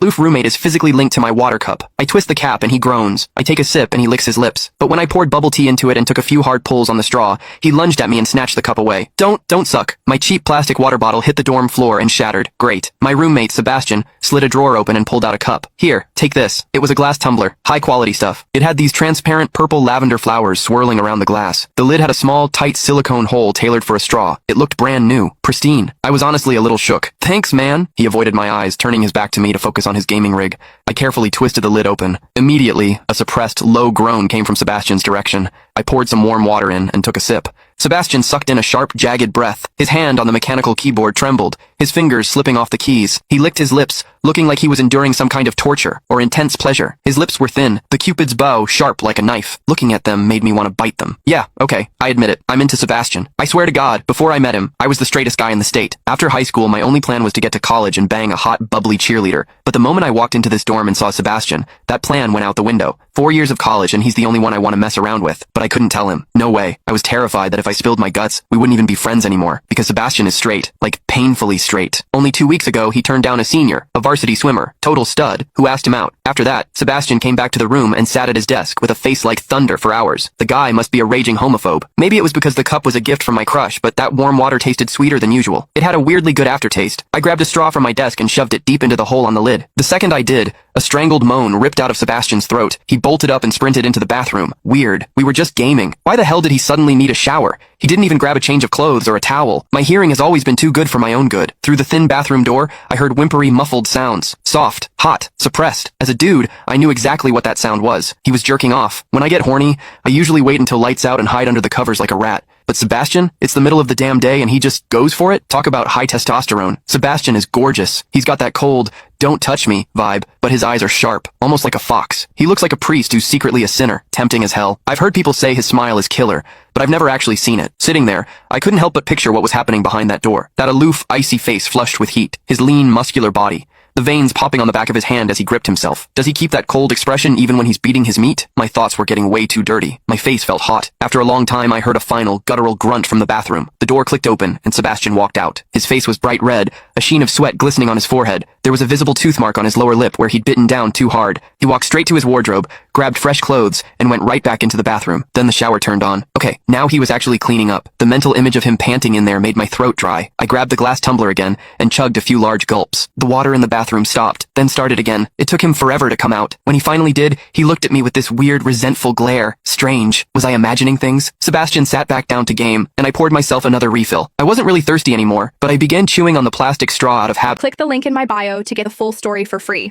Loof roommate is physically linked to my water cup. I twist the cap and he groans. I take a sip and he licks his lips. But when I poured bubble tea into it and took a few hard pulls on the straw, he lunged at me and snatched the cup away. Don't suck. My cheap plastic water bottle hit the dorm floor and shattered. Great. My roommate, Sebastian, slid a drawer open and pulled out a cup. Here, take this. It was a glass tumbler. High quality stuff. It had these transparent purple lavender flowers swirling around the glass. The lid had a small, tight silicone hole tailored for a straw. It looked brand new. Pristine. I was honestly a little shook. Thanks, man. He avoided my eyes, turning his back to me to focus on his gaming rig. I carefully twisted the lid open. Immediately, a suppressed, low groan came from Sebastian's direction. I poured some warm water in and took a sip. Sebastian sucked in a sharp, jagged breath. His hand on the mechanical keyboard trembled, his fingers slipping off the keys. He licked his lips, looking like he was enduring some kind of torture or intense pleasure. His lips were thin, the Cupid's bow sharp like a knife. Looking at them made me want to bite them. Yeah, okay, I admit it. I'm into Sebastian. I swear to God, before I met him, I was the straightest guy in the state. After high school, my only plan was to get to college and bang a hot, bubbly cheerleader. But the moment I walked into this dorm and saw Sebastian, that plan went out the window. 4 years of college and he's the only one I want to mess around with. But I couldn't tell him. No way. I was terrified that if I spilled my guts, we wouldn't even be friends anymore. Because Sebastian is straight. Like, painfully straight. Only 2 weeks ago, he turned down a senior, a varsity swimmer, total stud, who asked him out. After that, Sebastian came back to the room and sat at his desk with a face like thunder for hours. The guy must be a raging homophobe. Maybe it was because the cup was a gift from my crush, but that warm water tasted sweeter than usual. It had a weirdly good aftertaste. I grabbed a straw from my desk and shoved it deep into the hole on the lid. The second I did, a strangled moan ripped out of Sebastian's throat. He bolted up and sprinted into the bathroom. Weird. We were just gaming. Why the hell did he suddenly need a shower? He didn't even grab a change of clothes or a towel. My hearing has always been too good for my own good. Through the thin bathroom door, I heard whimpery, muffled sounds. Soft, hot, suppressed. As a dude, I knew exactly what that sound was. He was jerking off. When I get horny, I usually wait until lights out and hide under the covers like a rat. But Sebastian, it's the middle of the damn day and he just goes for it? Talk about high testosterone. Sebastian is gorgeous. He's got that cold, don't touch me vibe, but his eyes are sharp, almost like a fox. He looks like a priest who's secretly a sinner, tempting as hell. I've heard people say his smile is killer, but I've never actually seen it. Sitting there, I couldn't help but picture what was happening behind that door. That aloof, icy face flushed with heat, his lean, muscular body. The veins popping on the back of his hand as he gripped himself. Does he keep that cold expression even when he's beating his meat? My thoughts were getting way too dirty. My face felt hot. After a long time, I heard a final, guttural grunt from the bathroom. The door clicked open, and Sebastian walked out. His face was bright red, a sheen of sweat glistening on his forehead. There was a visible tooth mark on his lower lip where he'd bitten down too hard. He walked straight to his wardrobe, grabbed fresh clothes, and went right back into the bathroom. Then the shower turned on. Okay, now he was actually cleaning up. The mental image of him panting in there made my throat dry. I grabbed the glass tumbler again and chugged a few large gulps. The water in the bathroom stopped, then started again. It took him forever to come out. When he finally did, he looked at me with this weird, resentful glare. Strange. Was I imagining things? Sebastian sat back down to game, and I poured myself another refill. I wasn't really thirsty anymore, but I began chewing on the plastic straw out of habit. Click the link in my bio to get the full story for free.